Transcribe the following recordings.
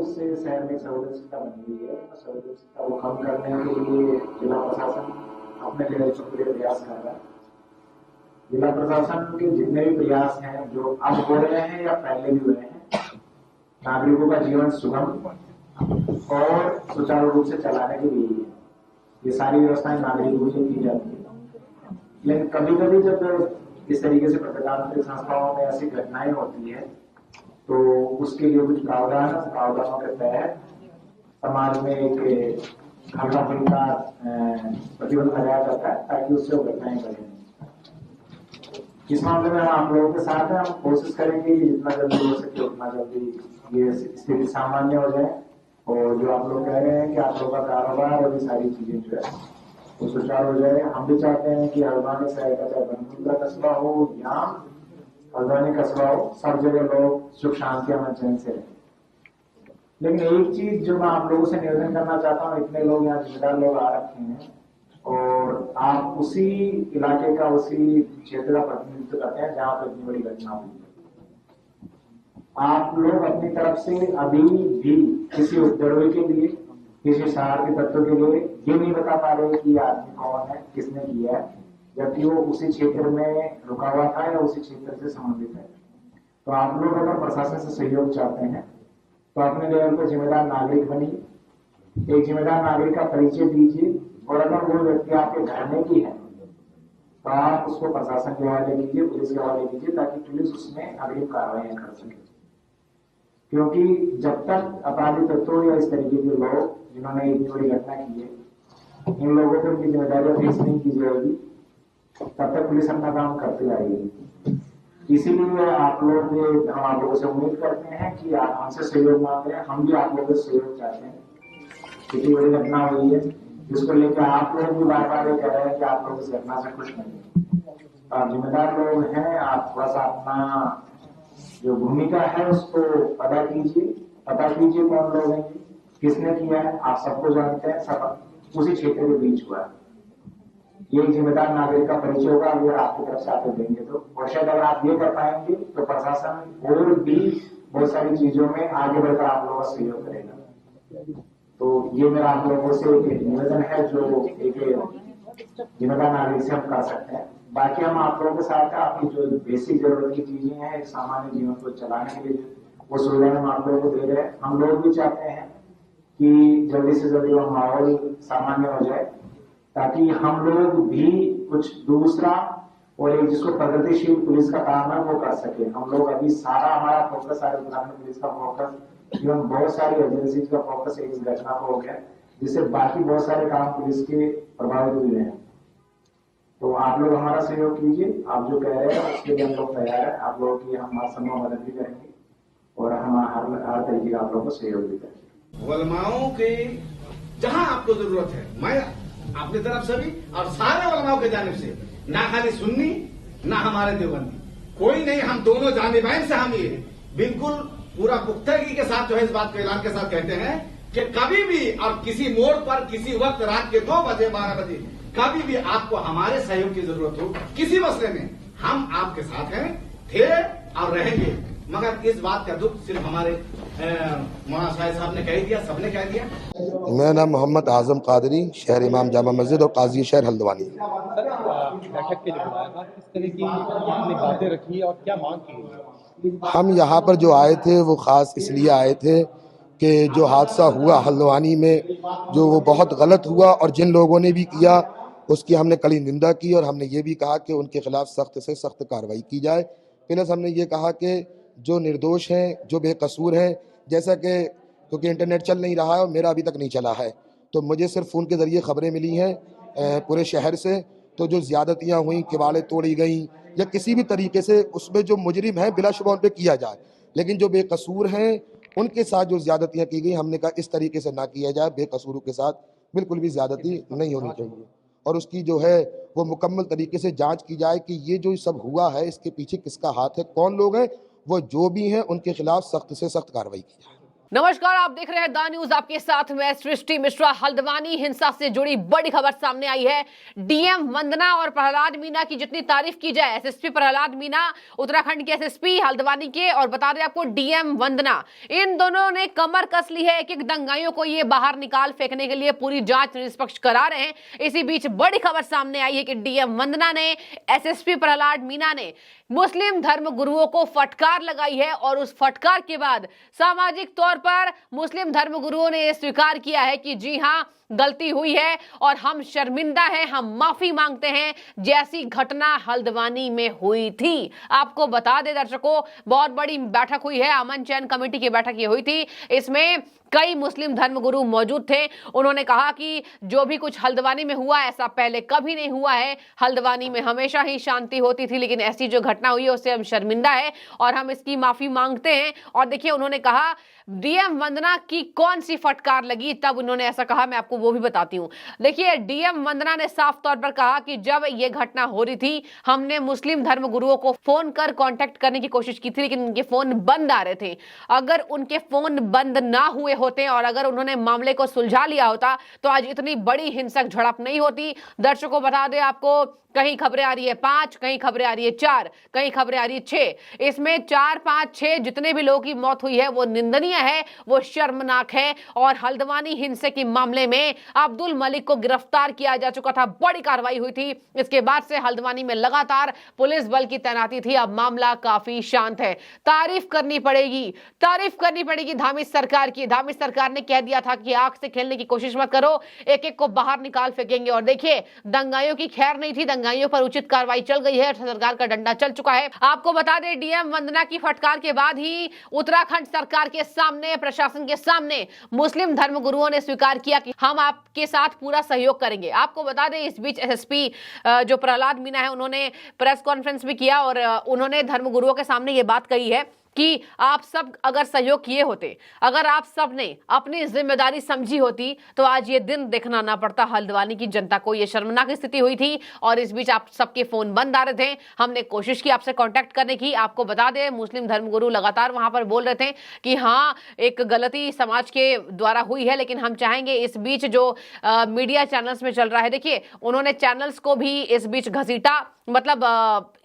उससे शहर में संवेदनशीलता बनी हुई है। संवेदनशीलता को कम करने के लिए जिला प्रशासन अपने पूरे प्रयास कर रहा है। जिला प्रशासन के जितने भी प्रयास हैं जो अब हो रहे हैं या पहले भी हुए हैं, नागरिकों का जीवन सुगम और सुचारू रूप से चलाने के लिए है। ये सारी व्यवस्थाएं नागरिकों के लिए की जाती है। लेकिन कभी कभी जब इस तरीके से प्रजातांत्रिक संस्थाओं में ऐसी घटनाएं होती है तो उसके लिए कुछ प्रावधानों के तहत समाज में एक हल्का फुल्का प्रतिबंध लगाया जाता है ताकि उससे वो घटनाएं बढ़े। इस मामले में हम आप लोगों के साथ हैं। हम कोशिश करेंगे कि जितना जल्दी हो सके उतना जल्दी ये स्थिति सामान्य हो जाए और जो आप लोग कह रहे हैं कि आप लोगों का कारोबार और ये सारी चीजें जो है वो सुचारू हो जाए। हम भी चाहते हैं कि हल्द्वानी शहर का चाहे बनपुर का कस्बा हो या हल्द्वानी कस्बा हो, सब जगह लोग सुख शांति अमन चैन से रहें। लेकिन एक चीज जो मैं आप लोगों से निवेदन करना चाहता हूँ, इतने लोग यहाँ जिम्मेदार लोग आ रखे हैं और आप उसी इलाके का उसी क्षेत्र का प्रतिनिधित्व करते हैं जहां पर इतनी बड़ी घटना हुई। आप लोग अपनी तरफ से अभी भी किसी उपद्रवी के लिए, किसी शरारती तत्व के लिए ये नहीं बता पा रहे कि आदमी कौन है, किसने किया है, जबकि वो उसी क्षेत्र में रुका हुआ था या उसी क्षेत्र से संबंधित है। तो आप लोग अगर प्रशासन से सहयोग चाहते हैं तो अपने लेवल पर जिम्मेदार नागरिक बनिए, एक जिम्मेदार नागरिक का परिचय दीजिए और अगर वो व्यक्ति आपके घर में भी है तो आप उसको प्रशासन के हवाले कीजिए, पुलिस के हवाले कीजिए ताकि पुलिस उसमें अग्रिम कार्रवाई कर सके। क्योंकि जब तक अपराधी तत्वों या इस तरीके के लोग जिन्होंने इतनी बड़ी घटना की है, इन लोगों पर उनकी जिम्मेदारियां फेस नहीं की जाएगी तब तक पुलिस अपना काम करती रहेगी। इसीलिए आप लोग हम आप लोगों से उम्मीद करते हैं कि आप हमसे सहयोग मांग रहे हैं, हम भी आप लोगों से सहयोग चाहते हैं। इतनी बड़ी घटना हुई है जिसको लेकर आप लोग भी बार बार ये कह रहे हैं कि आप लोग इस घटना से खुश नहीं है। आप जिम्मेदार लोग हैं, आप थोड़ा सा अपना जो भूमिका है उसको पता कीजिए कौन लोग हैं, किसने किया है, आप सबको जानते हैं, सब उसी क्षेत्र के बीच हुआ है। ये जिम्मेदार नागरिक का परिचय होगा अगर आपकी तरफ से आप देंगे तो, और शायद अगर आप ये कर पाएंगे तो प्रशासन और भी बहुत सारी चीजों में आगे बढ़कर आप लोगों का सहयोग करेगा। तो ये मेरा आप लोगों से एक निवेदन है जो एक जिम्मेदार नागरिक से हम कर सकते हैं। बाकी हम आप लोगों के साथ है, आपकी जो बेसिक जरूरत की चीजें हैं एक सामान्य जीवन को चलाने के लिए वो सुविधाएं हम आप लोगों को दे रहे हैं। हम लोग भी चाहते हैं कि जल्दी से जल्दी वो माहौल सामान्य हो जाए ताकि हम लोग भी कुछ दूसरा और एक जिसको प्रगतिशील पुलिस का काम है वो कर सके। हम लोग अभी सारा हमारा फोकस, सारे उत्तराखंड पुलिस का फोकस एवं बहुत सारी एजेंसी का फोकस इस घटना को हो गया, जिससे बाकी बहुत सारे काम पुलिस के प्रभावित हुए हैं। तो आप लोग हमारा सहयोग कीजिए, आप जो कह रहे हैं उसके लिए हम लोग तैयार है। आप लोगों की हम संभव मदद भी करेंगे और हम हर तरीके का आप लोगों को सहयोग भी करेंगे। वलमाओं के जहां आपको जरूरत है, मैं अपनी तरफ से भी और सारे वलमाओं के जानिब से, ना खाली सुन्नी ना हमारे देवबंदी, कोई नहीं, हम दोनों जानिबैन से हम ये बिल्कुल पूरा पुख्तगी के साथ जो है इस बात को ऐलान के साथ कहते हैं कि कभी भी और किसी मोड़ पर किसी वक्त रात के 2 बजे 12 बजे कभी भी आपको हमारे सहयोग की जरूरत हो किसी मसले में, हम आपके साथ हैं, थे और रहेंगे। मगर इस बात का दुख सिर्फ हमारे मौलाना साहब ने कह दिया, सबने कह दिया। मेरा नाम मोहम्मद आजम कादरी, शहर इमाम जामा मस्जिद और काजी शहर हल्द्वानी। बैठक के लिए बुलाया था, किस तरह की आपने बातें रखी और क्या मांग की? हम यहाँ पर जो आए थे वो ख़ास इसलिए आए थे कि जो हादसा हुआ हल्द्वानी में जो वो बहुत गलत हुआ और जिन लोगों ने भी किया उसकी हमने कड़ी निंदा की और हमने ये भी कहा कि उनके खिलाफ सख्त से सख्त कार्रवाई की जाए। प्लस हमने ये कहा कि जो निर्दोष हैं, जो बेकसूर हैं, जैसा कि क्योंकि इंटरनेट चल नहीं रहा है और मेरा अभी तक नहीं चला है, तो मुझे सिर्फ फ़ोन के ज़रिए ख़बरें मिली हैं पूरे शहर से। तो जो ज़्यादतियाँ हुई, किवाड़ें तोड़ी गई या किसी भी तरीके से उसमें जो मुजरिम है बिलाशुबा उन पर किया जाए, लेकिन जो बेकसूर हैं उनके साथ जो ज़्यादतियाँ की गई हमने कहा इस तरीके से ना किया जाए। बेकसूरों के साथ बिल्कुल भी ज़्यादती नहीं होनी चाहिए और उसकी जो है वो मुकम्मल तरीके से जांच की जाए कि ये जो सब हुआ है इसके पीछे किसका हाथ है, कौन लोग हैं, वो जो भी हैं उनके खिलाफ सख्त से सख्त कार्रवाई की जाए। नमस्कार, आप देख रहे हैं द न्यूज, आपके साथ मैं सृष्टि मिश्रा। हल्द्वानी हिंसा से जुड़ी बड़ी खबर सामने आई है। डीएम वंदना और प्रहलाद मीना की जितनी तारीफ की जाए, एसएसपी प्रहलाद मीना उत्तराखंड के एसएसपी हल्द्वानी के, और बता दें आपको डीएम वंदना, इन दोनों ने कमर कस ली है। एक दंगाइयों को ये बाहर निकाल फेंकने के लिए पूरी जांच निष्पक्ष करा रहे हैं। इसी बीच बड़ी खबर सामने आई है कि डीएम वंदना ने, एसएसपी प्रहलाद मीना ने मुस्लिम धर्म गुरुओं को फटकार लगाई है, और उस फटकार के बाद सामाजिक तौर पर मुस्लिम धर्म गुरुओं ने यह स्वीकार किया है कि जी हां, गलती हुई है और हम शर्मिंदा हैं, हम माफी मांगते हैं, जैसी घटना हल्द्वानी में हुई थी। आपको बता दें दर्शकों, बहुत बड़ी बैठक हुई है, अमन चैन कमेटी की बैठक ये हुई थी। इसमें कई मुस्लिम धर्मगुरु मौजूद थे। उन्होंने कहा कि जो भी कुछ हल्द्वानी में हुआ, ऐसा पहले कभी नहीं हुआ है। हल्द्वानी में हमेशा ही शांति होती थी, लेकिन ऐसी जो घटना हुई है उससे हम शर्मिंदा है और हम इसकी माफी मांगते हैं। और देखिए, उन्होंने कहा डीएम वंदना की कौन सी फटकार लगी, तब उन्होंने ऐसा कहा, मैं आपको वो भी बताती हूँ। देखिए, डीएम वंदना ने साफ तौर पर कहा कि जब ये घटना हो रही थी, हमने मुस्लिम धर्म गुरुओं को फोन कर कांटेक्ट करने की कोशिश की थी, लेकिन उनके फोन बंद आ रहे थे। अगर उनके फोन बंद ना हुए होते और अगर उन्होंने मामले को सुलझा लिया होता तो आज इतनी बड़ी हिंसक झड़प नहीं होती। दर्शकों बता दें आपको, कहीं खबरें आ रही है 5, कहीं खबरें आ रही है 4, कहीं खबरें आ रही है 6। इसमें 4, 5, 6 जितने भी लोगों की मौत हुई है वो निंदनीय है, वो शर्मनाक है। और हल्द्वानी हिंसा के मामले में अब्दुल मलिक को गिरफ्तार किया जा चुका था, बड़ी कार्रवाई हुई थी। इसके बाद से हल्द्वानी में लगातार पुलिस बल की तैनाती थी। अब मामला काफी शांत है। तारीफ करनी पड़ेगी धामी सरकार की। धामी सरकार ने कह दिया था कि आग से खेलने की कोशिश मत करो, एक एक को बाहर निकाल फेंकेंगे। और देखिए, दंगाइयों की खैर नहीं थी, दंगाइयों पर उचित कार्रवाई चल गई है, सरकार का डंडा चल चुका है। आपको बता दें, डीएम वंदना की फटकार के बाद ही उत्तराखंड सरकार के सामने, प्रशासन के सामने मुस्लिम धर्म गुरुओं ने स्वीकार किया कि हम आपके साथ पूरा सहयोग करेंगे। आपको बता दें, इस बीच एसएसपी जो प्रहलाद मीना है, उन्होंने प्रेस कॉन्फ्रेंस भी किया और उन्होंने धर्म गुरुओं के सामने ये बात कही है कि आप सब अगर सहयोग किए होते, अगर आप सब ने अपनी जिम्मेदारी समझी होती, तो आज ये दिन देखना ना पड़ता हल्द्वानी की जनता को। ये शर्मनाक स्थिति हुई थी और इस बीच आप सबके फोन बंद आ रहे थे। हमने कोशिश की आपसे कांटेक्ट करने की। आपको बता दें, मुस्लिम धर्मगुरु लगातार वहां पर बोल रहे थे कि हाँ, एक गलती समाज के द्वारा हुई है, लेकिन हम चाहेंगे। इस बीच जो मीडिया चैनल्स में चल रहा है, देखिए, उन्होंने चैनल्स को भी इस बीच घसीटा, मतलब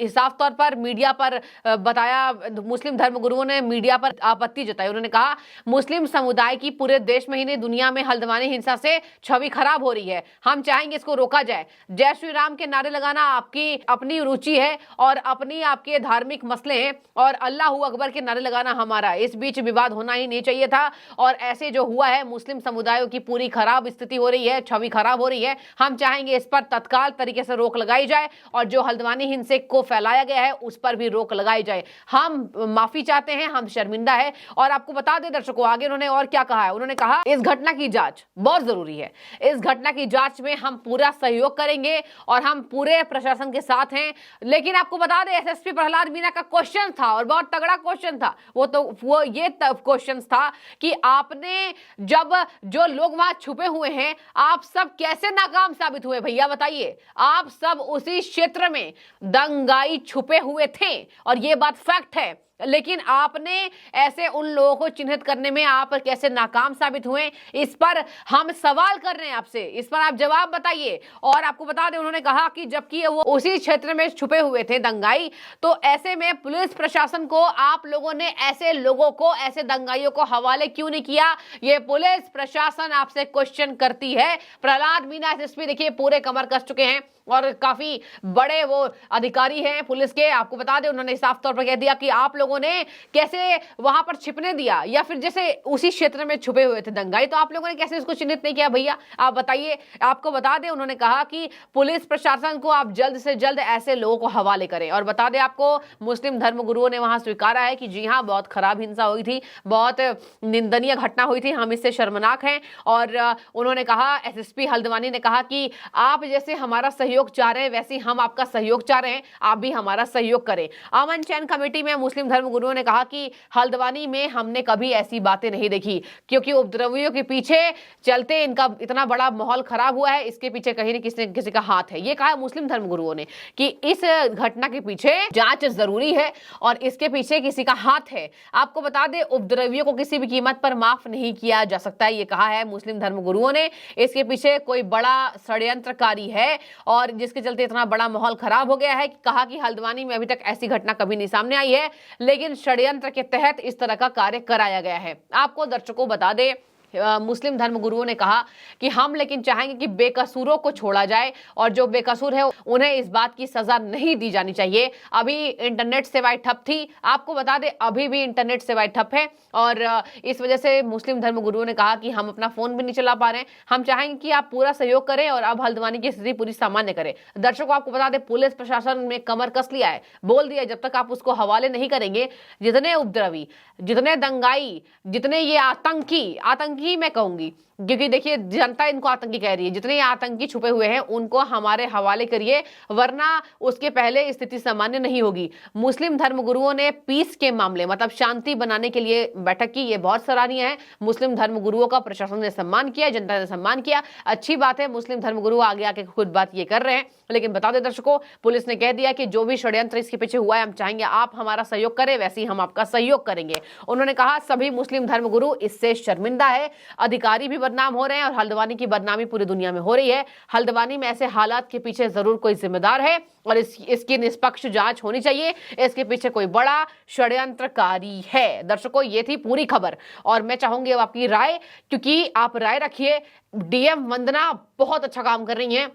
साफ तौर पर मीडिया पर बताया। मुस्लिम धर्म गुरुओं ने मीडिया पर आपत्ति जताई। उन्होंने कहा, मुस्लिम समुदाय की पूरे देश में ही नहीं, दुनिया में हल्द्वानी हिंसा से छवि खराब हो रही है। हम चाहेंगे इसको रोका जाए। जय श्री राम के नारे लगाना आपकी अपनी रुचि है और अपनी आपके धार्मिक मसले हैं, और अल्लाह अकबर के नारे लगाना हमारा। इस बीच विवाद होना ही नहीं चाहिए था, और ऐसे जो हुआ है, मुस्लिम समुदायों की पूरी खराब स्थिति हो रही है, छवि खराब हो रही है। हम चाहेंगे इस पर तत्काल तरीके से रोक लगाई जाए, और जो हल्द्वानी हिंसा को फैलाया गया है उस पर भी रोक लगाई जाए। हम माफी चाहते हैं, हम शर्मिंदा है। और आपको बता दें दर्शकों, आगे उन्होंने और क्या कहा है। उन्होंने कहा, इस घटना की जांच बहुत जरूरी है। इस घटना की जांच में हम पूरा सहयोग करेंगे और हम पूरे प्रशासन के साथ हैं। लेकिन आपको बता दें, एसएसपी प्रहलाद मीना का क्वेश्चन था, और बहुत तगड़ा क्वेश्चन था। वो ये क्वेश्चन था कि आपने, जब जो लोग वहां छुपे हुए हैं, आप सब कैसे नाकाम साबित हुए भैया, बताइए। आप सब उसी क्षेत्र में दंगाई छुपे हुए थे, और ये बात फैक्ट है। लेकिन आपने ऐसे उन लोगों को चिन्हित करने में आप कैसे नाकाम साबित हुए, इस पर हम सवाल कर रहे हैं आपसे। इस पर आप जवाब बताइए। और आपको बता दें, उन्होंने कहा कि जबकि वो उसी क्षेत्र में छुपे हुए थे दंगाई, तो ऐसे में पुलिस प्रशासन को आप लोगों ने ऐसे लोगों को, ऐसे दंगाइयों को हवाले क्यों नहीं किया? ये पुलिस प्रशासन आपसे क्वेश्चन करती है। प्रहलाद मीना एसएसपी देखिए पूरे कमर कस चुके हैं और काफी बड़े वो अधिकारी हैं पुलिस के। आपको बता दें, उन्होंने साफ तौर पर कह दिया कि आप लोगों ने कैसे वहां पर छिपने दिया, या फिर जैसे उसी क्षेत्र में छुपे हुए थे दंगाई, तो आप लोगों ने कैसे इसको चिन्हित नहीं किया भैया, आप बताइए। आपको बता दें, उन्होंने कहा कि पुलिस प्रशासन को आप जल्द से जल्द ऐसे लोगों को हवाले करें। और बता दें आपको, मुस्लिम धर्म गुरुओं ने वहां स्वीकारा है कि जी हाँ, बहुत खराब हिंसा हुई थी, बहुत निंदनीय घटना हुई थी, हम इससे शर्मनाक हैं। और उन्होंने कहा, एसएसपी हल्द्वानी ने कहा कि आप जैसे हमारा सहयोग चाह रहे हैं, वैसे हम आपका सहयोग चाह रहे हैं, आप भी हमारा सहयोग करें। अमन चैन कमेटी में मुस्लिम धर्मगुरुओं ने कहा कि हल्द्वानी में हमने कभी ऐसी बातें नहीं देखी, क्योंकि उपद्रवियों के पीछे चलते इनका इतना बड़ा माहौल खराब हुआ है, इसके पीछे कहीं न किसी का हाथ है। ये कहा मुस्लिम धर्मगुरुओं ने कि इस घटना के पीछे जांच जरूरी है और इसके पीछे किसी का हाथ है। आपको बता दें, उपद्रवियों को किसी भी कीमत पर माफ नहीं किया जा सकता, ये कहा है मुस्लिम धर्मगुरुओं ने। इसके पीछे कोई बड़ा षड्यंत्रकारी है और जिसके चलते इतना बड़ा माहौल खराब हो गया है। कहा कि हल्द्वानी में अभी तक ऐसी घटना कभी नहीं सामने आई है, लेकिन षड्यंत्र के तहत इस तरह का कार्य कराया गया है। आपको दर्शकों बता दें, मुस्लिम धर्मगुरुओं ने कहा कि हम लेकिन चाहेंगे कि बेकसूरों को छोड़ा जाए और जो बेकसूर है उन्हें इस बात की सजा नहीं दी जानी चाहिए। अभी इंटरनेट सेवाएं ठप थी, आपको बता दें अभी भी इंटरनेट सेवाएं ठप है और इस वजह से मुस्लिम धर्मगुरुओं ने कहा कि हम अपना फोन भी नहीं चला पा रहे हैं, हम चाहेंगे कि आप पूरा सहयोग करें और अब हल्द्वानी की स्थिति पूरी सामान्य करें। दर्शकों आपको बता दें, पुलिस प्रशासन ने कमर कस लिया है, बोल दिया जब तक आप उसको हवाले नहीं करेंगे, जितने उपद्रवी, जितने दंगाई, जितने ये आतंकी मैं कहूंगी, क्योंकि देखिए जनता इनको आतंकी कह रही है, जितने आतंकी छुपे हुए हैं उनको हमारे हवाले करिए, वरना उसके पहले स्थिति सामान्य नहीं होगी। मुस्लिम धर्मगुरुओं ने पीस के मामले मतलब शांति बनाने के लिए बैठक की, ये बहुत सराहनीय है। मुस्लिम धर्मगुरुओं का प्रशासन ने सम्मान किया, जनता ने सम्मान किया, अच्छी बात है। मुस्लिम धर्मगुरु आगे आके खुद बात ये कर रहे हैं, लेकिन बता दें दर्शकों, पुलिस ने कह दिया कि जो भी षड्यंत्र इसके पीछे हुआ है, हम चाहेंगे आप हमारा सहयोग करें, वैसे ही हम आपका सहयोग करेंगे। उन्होंने कहा सभी मुस्लिम धर्मगुरु इससे शर्मिंदा है, अधिकारी भी बदनाम हो रहे हैं और हल्द्वानी की बदनामी पूरी दुनिया में हो रही है। हल्द्वानी में ऐसे हालात के पीछे जरूर कोई जिम्मेदार है और इसकी निष्पक्ष जांच होनी चाहिए, इसके पीछे कोई बड़ा षड्यंत्रकारी है। दर्शकों ये थी पूरी खबर और मैं चाहूंगी अब आपकी राय, क्योंकि आप राय रखिए। डीएम वंदना बहुत अच्छा काम कर रही हैं,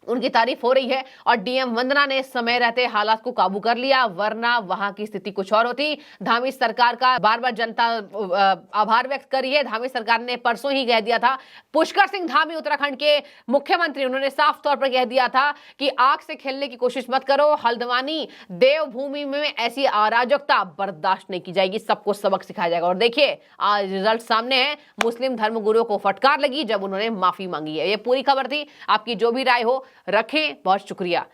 उनकी तारीफ हो रही है और डीएम वंदना ने समय रहते हालात को काबू कर लिया, वरना वहां की स्थिति कुछ और होती। धामी सरकार का बार बार जनता आभार व्यक्त कर रही है। धामी सरकार ने परसों ही कह दिया था, पुष्कर सिंह धामी उत्तराखंड के मुख्यमंत्री, उन्होंने साफ तौर पर कह दिया था कि आग से खेलने की कोशिश मत करो, हल्द्वानी देवभूमि में ऐसी अराजकता बर्दाश्त नहीं की जाएगी, सबको सबक सिखाया जाएगा। और देखिए आज रिजल्ट सामने है, मुस्लिम धर्मगुरुओं को फटकार लगी जब उन्होंने माफी मांगी है। ये पूरी खबर थी, आपकी जो भी राय हो रखें। बहुत शुक्रिया।